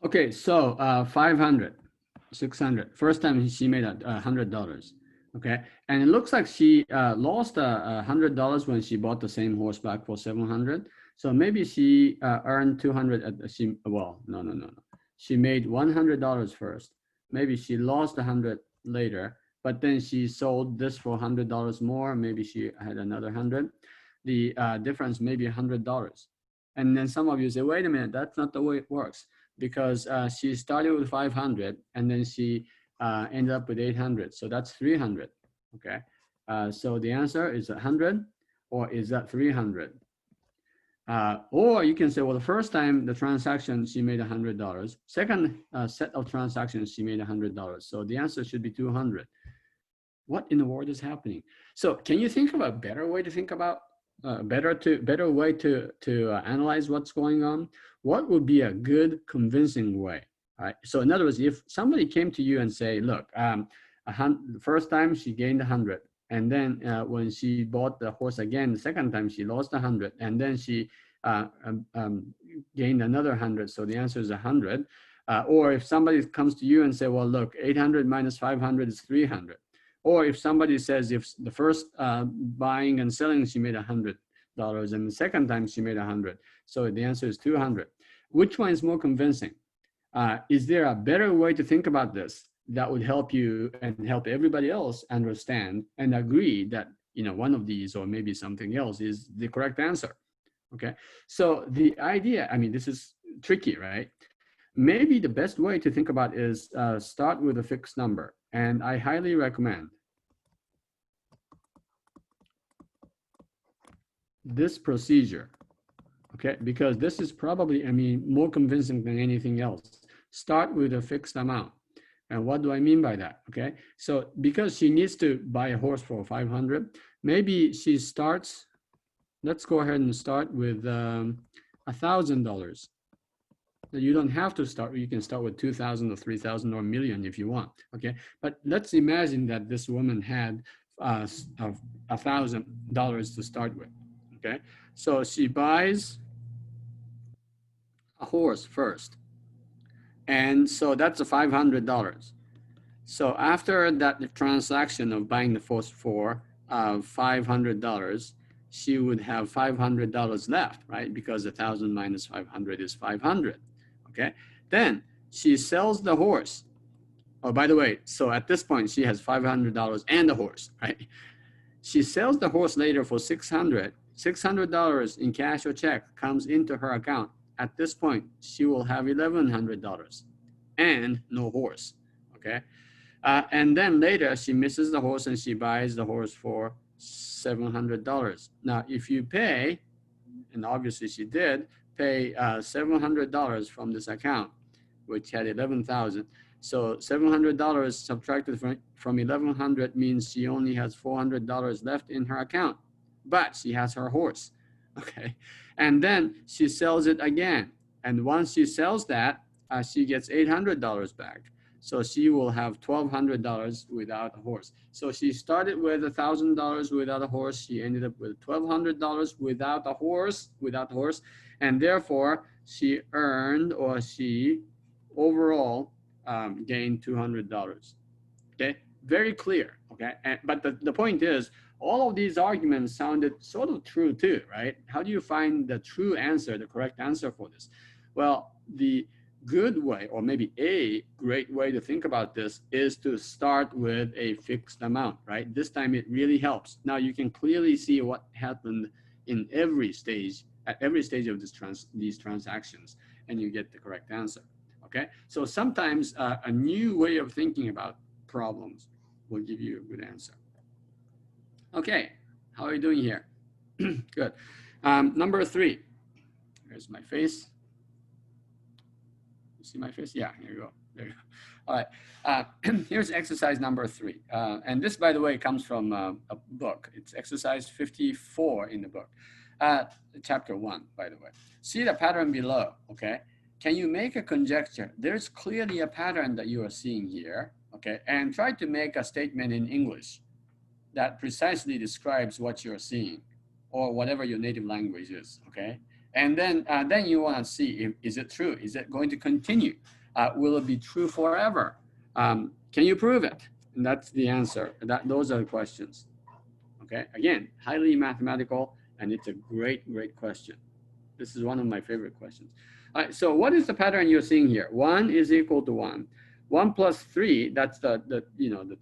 Okay, so 500, 600. First time she made $100. Okay, and it looks like she lost $100 when she bought the same horseback for 700. So maybe she earned 200. She well, no, no, no, no. She made $100 first. Maybe she lost 100 later, but then she sold this for $100 more. Maybe she had another 100. The difference maybe $100. And then some of you say, wait a minute, that's not the way it works, because she started with 500 and then she ended up with 800. So that's 300. Okay. So the answer is 100, or is that 300? Or you can say, well, the first time the transaction, she made $100. Second set of transactions, she made $100. So the answer should be 200. What in the world is happening? So can you think of a better way to think about, better way to analyze what's going on? What would be a good convincing way? All right. So in other words, if somebody came to you and say, look, the first time she gained 100, and then when she bought the horse again, the second time she lost 100, and then she gained another 100. So the answer is 100. Or if somebody comes to you and say, well, look, 800 minus 500 is 300. Or if somebody says, if the first buying and selling, she made $100, and the second time she made 100. So the answer is 200. Which one is more convincing? Is there a better way to think about this that would help you and help everybody else understand and agree that, one of these or maybe something else is the correct answer? Okay. So the idea, I mean, this is tricky, right? Maybe the best way to think about is start with a fixed number. And I highly recommend this procedure, okay? Because this is probably, I mean, more convincing than anything else. Start with a fixed amount. And what do I mean by that, okay? So because she needs to buy a horse for 500, maybe she starts, let's go ahead and start with $1,000. You don't have to start, you can start with 2,000 or 3,000 or a million if you want, okay? But let's imagine that this woman had $1,000 to start with, okay? So she buys a horse first. And so that's a $500. So after that transaction of buying the horse for $500, she would have $500 left, right? Because 1,000 minus 500 is 500. Okay, then she sells the horse. Oh, by the way, so at this point, she has $500 and the horse, right? She sells the horse later for $600. $600 in cash or check comes into her account. At this point, she will have $1,100 and no horse, okay? And then later, she misses the horse and she buys the horse for $700. Now, if you pay, and obviously she did, pay $700 from this account, which had 11,000. So $700 subtracted from 1,100 means she only has $400 left in her account, but she has her horse, okay? And then she sells it again. And once she sells that, she gets $800 back. So she will have $1,200 without a horse. So she started with $1,000 without a horse. She ended up with $1,200 without a horse, and therefore she earned, or she overall gained $200. Okay, very clear. Okay, but the point is, all of these arguments sounded sort of true too, right? How do you find the true answer, the correct answer for this? Well, the good way, or maybe a great way to think about this, is to start with a fixed amount, right? This time it really helps. Now you can clearly see what happened in every stage, at every stage of these transactions, and you get the correct answer, okay? So sometimes a new way of thinking about problems will give you a good answer. Okay, how are you doing here? Good. Number 3, here's my face. See my face? Yeah, here you go. There you go. All right. Here's exercise number 3. And this, by the way, comes from a book. It's exercise 54 in the book. Chapter 1, by the way. See the pattern below, okay? Can you make a conjecture? There's clearly a pattern that you are seeing here, okay? And try to make a statement in English that precisely describes what you're seeing, or whatever your native language is, okay? And then you want to see, is it true? Is it going to continue? Will it be true forever? Can you prove it? And that's the answer. Those are the questions. Okay, again, highly mathematical, and it's a great, great question. This is one of my favorite questions. All right, so what is the pattern you're seeing here? 1 is equal to 1. 1 plus 3, that's the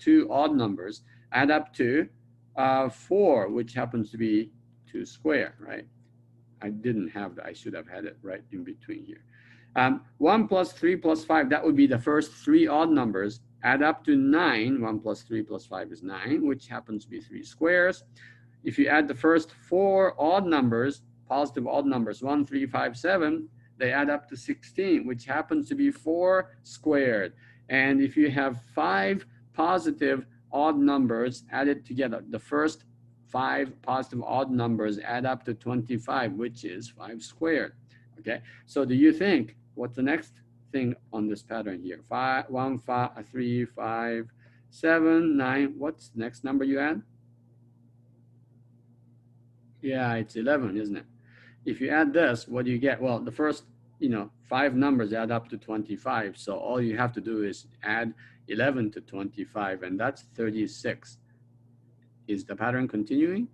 two odd numbers, add up to 4, which happens to be 2 squared, right? I didn't have that. I should have had it right in between here. 1 plus 3 plus 5, that would be the first 3 odd numbers, add up to 9. 1 plus 3 plus 5 is 9, which happens to be 3 squares. If you add the first 4 odd numbers, positive odd numbers, 1, 3, 5, 7, they add up to 16, which happens to be 4 squared. And if you have 5 positive odd numbers added together, the first 5 positive odd numbers add up to 25, which is 5 squared. Okay, so do you think, what's the next thing on this pattern here? 1, 5, 3, 5, 7, 9. What's the next number you add? Yeah, it's 11, isn't it? If you add this, what do you get? Well, the first 5 numbers add up to 25. So all you have to do is add 11 to 25, and that's 36. Is the pattern continuing?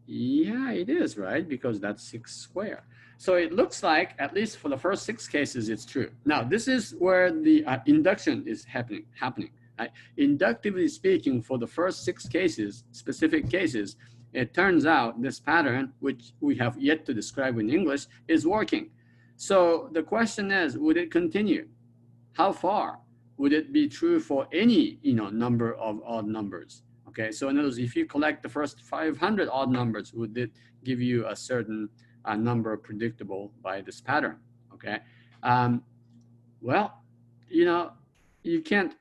Yeah, it is, right? Because that's 6 squared. So it looks like, at least for the first 6 cases, it's true. Now, this is where the induction is happening. Right? Inductively speaking, for the first 6 cases, specific cases, it turns out this pattern, which we have yet to describe in English, is working. So the question is, would it continue? How far? Would it be true for any number of odd numbers? Okay, so in other words, if you collect the first 500 odd numbers, would it give you a certain number predictable by this pattern? Okay, well, you can't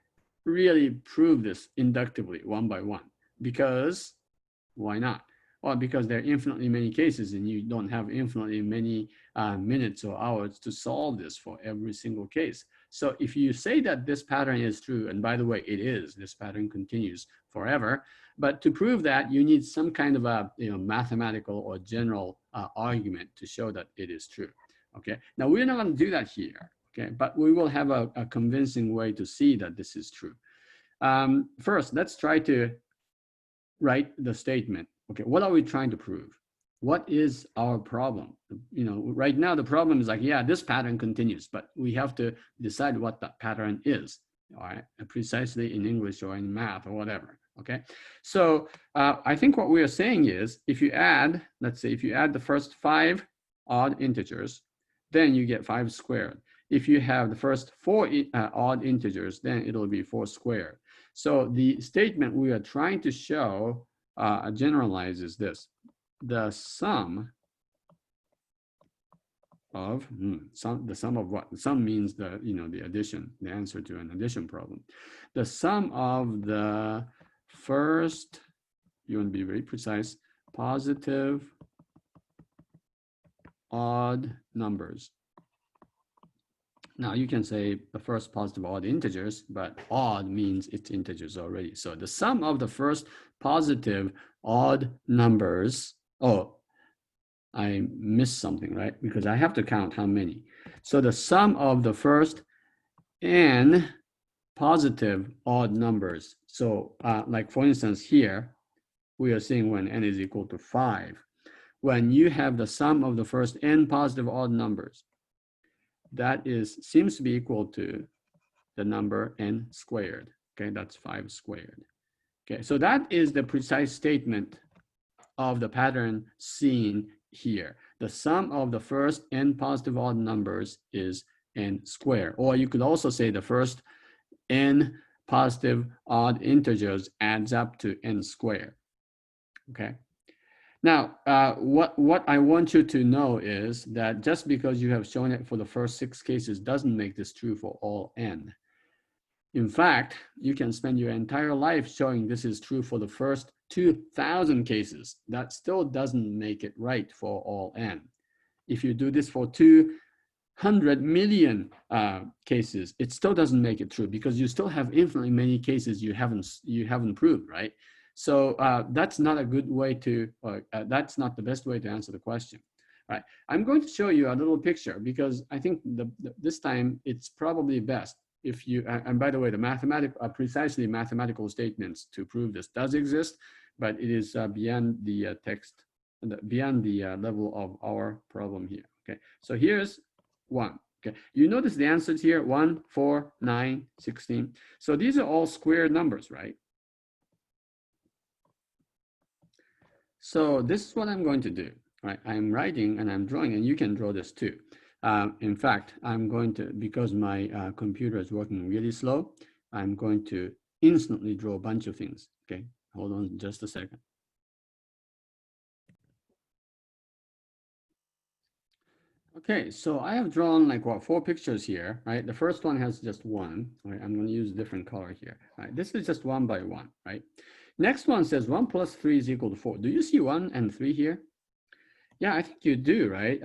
really prove this inductively one by one, because why not? Well, because there are infinitely many cases, and you don't have infinitely many minutes or hours to solve this for every single case. So if you say that this pattern is true, and by the way, it is, this pattern continues forever, but to prove that, you need some kind of a mathematical or general argument to show that it is true. Okay, now we're not going to do that here, okay, but we will have a convincing way to see that this is true. First, let's try to write the statement. Okay, what are we trying to prove? What is our problem? Right now the problem is like, yeah, this pattern continues, but we have to decide what that pattern is, all right, precisely in English or in math or whatever. Okay, so I think what we are saying is, if you add, let's say, if you add the first 5 odd integers, then you get 5 squared. If you have the first 4 odd integers, then it'll be 4 squared. So the statement we are trying to show generalizes this. The sum of the sum of what? The sum means the the addition, the answer to an addition problem. The sum of the first, you want to be very precise, positive odd numbers. Now you can say the first positive odd integers, but odd means it's integers already. So the sum of the first positive odd numbers, oh, I missed something, right? Because I have to count how many. So the sum of the first n positive odd numbers. So like for instance here, we are seeing when n is equal to 5. When you have the sum of the first n positive odd numbers, that seems to be equal to the number n squared. Okay, that's 5 squared. Okay, so that is the precise statement of the pattern seen here. The sum of the first n positive odd numbers is n squared. Or you could also say the first n positive odd integers adds up to n squared. Okay. Now, what I want you to know is that just because you have shown it for the first 6 cases doesn't make this true for all n. In fact, you can spend your entire life showing this is true for the first 2,000 cases. That still doesn't make it right for all n. If you do this for 200 million cases, it still doesn't make it true, because you still have infinitely many cases you haven't proved, right? So that's not a good way to, that's not the best way to answer the question. All right, I'm going to show you a little picture because I think this time it's probably best if you, and by the way, the precisely mathematical statements to prove this does exist, but it is beyond the text, beyond the level of our problem here. Okay, so here's 1. Okay, you notice the answers here, 1, 4, 9, 16. So these are all square numbers, right? So this is what I'm going to do, right? I'm writing and I'm drawing, and you can draw this too. In fact, I'm going to, because my computer is working really slow, I'm going to instantly draw a bunch of things. Okay, hold on just a second. Okay, so I have drawn like what, 4 pictures here, right? The first one has just 1, right? I'm going to use a different color here, right? This is just 1 by 1, right? Next one says 1 plus 3 is equal to 4. Do you see 1 and 3 here? Yeah, I think you do, right?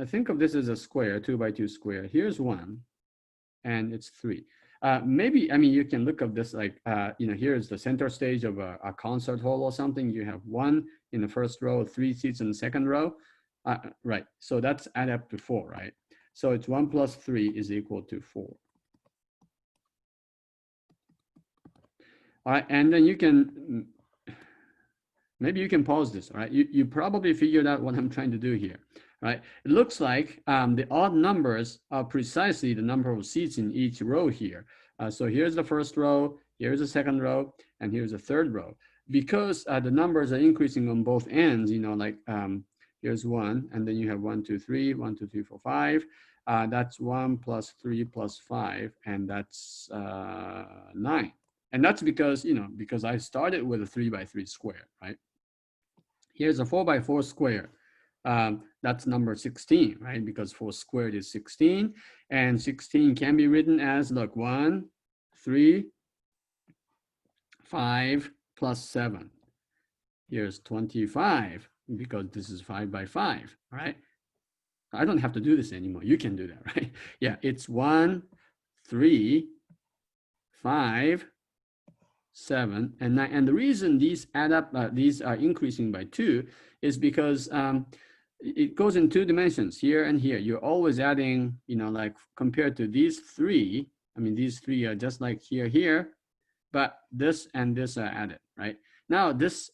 Think of this as a square, 2 by 2 square. Here's 1, and it's 3. Maybe, I mean, you can look at this like, here's the center stage of a concert hall or something. You have 1 in the first row, 3 seats in the second row. Right, so that's add up to 4, right? So it's 1 plus 3 is equal to 4. All right, and then you can, maybe you can pause this, all right? You probably figured out what I'm trying to do here, right? It looks like the odd numbers are precisely the number of seats in each row here. So here's the first row, here's the second row, and here's the third row. Because the numbers are increasing on both ends, like here's 1, and then you have 1, 2, 3, 1, 2, 3, 4, 5. That's 1 plus 3 plus 5, and that's 9. And that's because, because I started with a 3 by 3 square, right? Here's a 4 by 4 square. That's number 16, right? Because 4 squared is 16. And 16 can be written as, look, 1, 3, 5 plus 7. Here's 25, because this is 5 by 5, right? I don't have to do this anymore. You can do that, right? Yeah, it's 1, 3, 5, 7, and 9. And the reason these add up, these are increasing by 2 is because it goes in 2 dimensions, here and here. You're always adding, like compared to these 3, I mean, these 3 are just like here, but this and this are added, right? Now this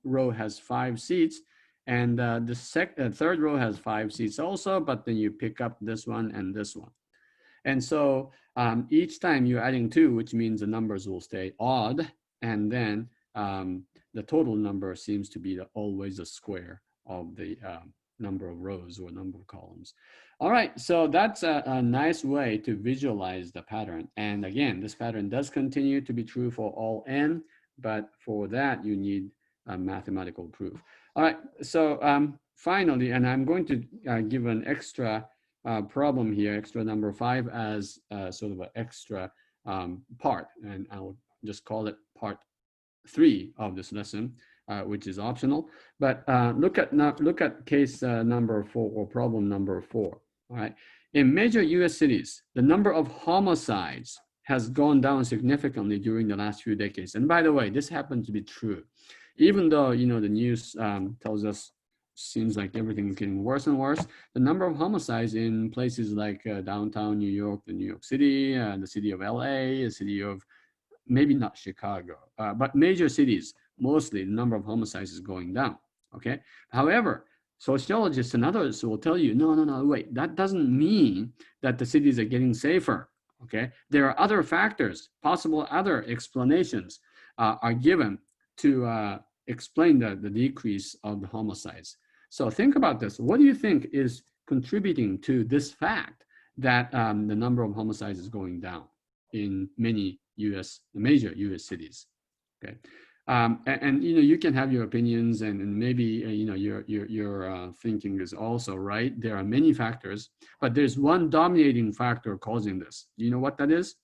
row has 5 seats, and the third row has 5 seats also, but then you pick up this one and this one. And so each time you're adding 2, which means the numbers will stay odd, and then the total number seems to be always a square of the number of rows or number of columns. All right, so that's a nice way to visualize the pattern. And again, this pattern does continue to be true for all n, but for that you need a mathematical proof. All right, so finally, and I'm going to give an extra problem here, extra number 5, as sort of an extra part, and I'll just call it part 3 of this lesson, which is optional. But look at case number 4, or problem number 4. All right, in major U.S. cities, the number of homicides has gone down significantly during the last few decades. And by the way, this happens to be true, even though the news tells us seems like everything is getting worse and worse. The number of homicides in places like downtown New York, New York City, the city of LA, the city of maybe not Chicago, but major cities, mostly the number of homicides is going down, okay? However, sociologists and others will tell you, no, wait, that doesn't mean that the cities are getting safer, okay? There are other factors, possible other explanations are given to explain the decrease of the homicides. So think about this. What do you think is contributing to this fact that the number of homicides is going down in many major U.S. cities? Okay, and you can have your opinions, and maybe your thinking is also right. There are many factors, but there's one dominating factor causing this. Do you know what that is?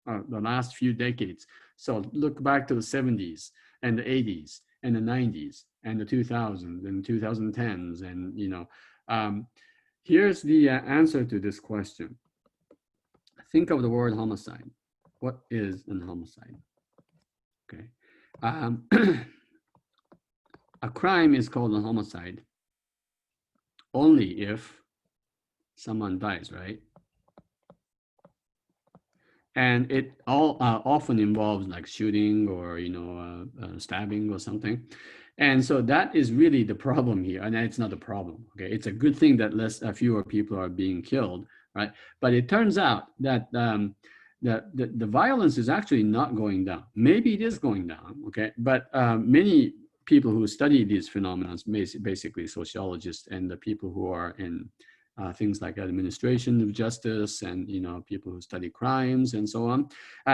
The last few decades. So look back to the 70s and the 80s and the 90s and the 2000s and 2010s, and here's the answer to this question. Think of the word homicide. What is an homicide? Okay, a crime is called a homicide only if someone dies, right? And it all often involves like shooting or stabbing or something. And so that is really the problem here, and it's not a problem. Okay, it's a good thing that fewer people are being killed, right? But it turns out that the violence is actually not going down. Maybe it is going down, okay, but many people who study these phenomena, basically sociologists and the people who are in things like administration of justice and people who study crimes and so on,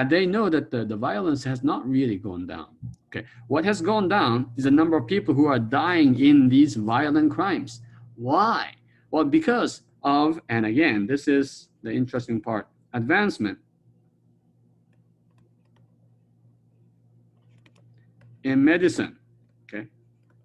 they know that the violence has not really gone down. Okay, what has gone down is the number of people who are dying in these violent crimes. Why? Well, because of, and again, this is the interesting part, advancement in medicine. Okay,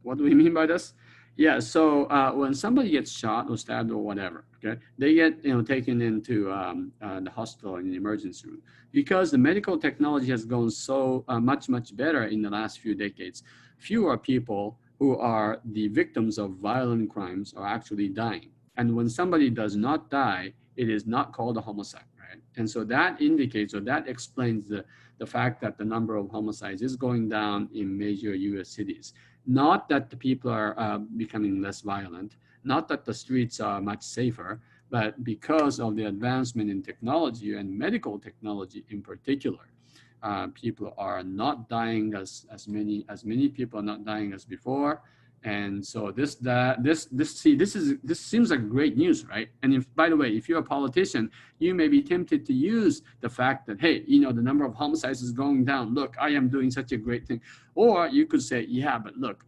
what do we mean by this? Yeah, so when somebody gets shot or stabbed or whatever, okay, they get taken into the hospital in the emergency room because the medical technology has gone so much better in the last few decades. Fewer people who are the victims of violent crimes are actually dying, and when somebody does not die, it is not called a homicide, right? And so that indicates or that explains the fact that the number of homicides is going down in major U.S. cities. Not that the people are becoming less violent, not that the streets are much safer, but because of the advancement in technology and medical technology in particular, people are not dying as many people are not dying as before. And so this seems like great news, right? And if, by the way, if you're a politician, you may be tempted to use the fact that, hey, the number of homicides is going down. Look, I am doing such a great thing. Or you could say, yeah, but look,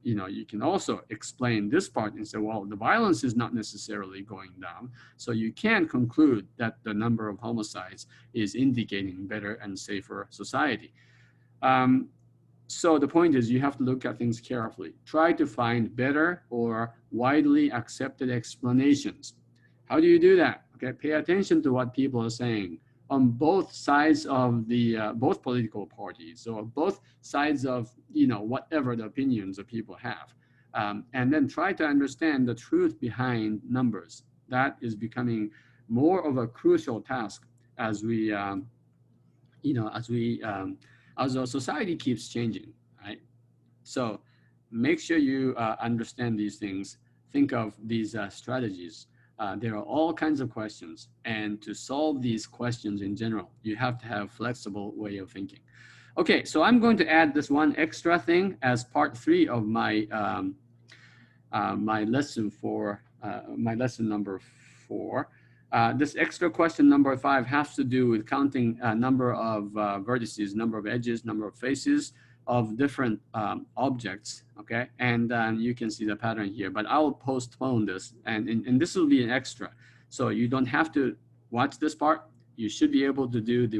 you can also explain this part and say, well, the violence is not necessarily going down. So you can conclude that the number of homicides is indicating better and safer society. Um, so the point is, you have to look at things carefully. Try to find better or widely accepted explanations. How do you do that? Okay, pay attention to what people are saying on both sides of the both political parties or both sides of whatever the opinions of people have, and then try to understand the truth behind numbers. That is becoming more of a crucial task as we you know as we as our society keeps changing, right? So make sure you understand these things. Think of these strategies. There are all kinds of questions, and to solve these questions in general, you have to have flexible way of thinking. Okay, so I'm going to add this one extra thing as part 3 of my lesson for my lesson number 4. This extra question number 5 has to do with counting number of vertices, number of edges, number of faces of different objects. Okay, and you can see the pattern here, but I'll postpone this, and this will be an extra. So you don't have to watch this part. You should be able to do uh, the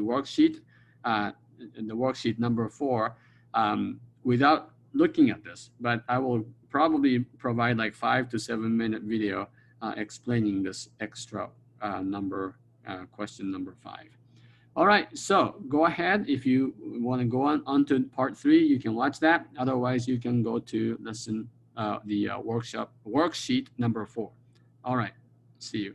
worksheet number 4, without looking at this, but I will probably provide like 5 to 7 minute video explaining this extra question number 5. All right, so go ahead. If you want to go on to part 3, you can watch that. Otherwise, you can go to worksheet number 4. All right, see you.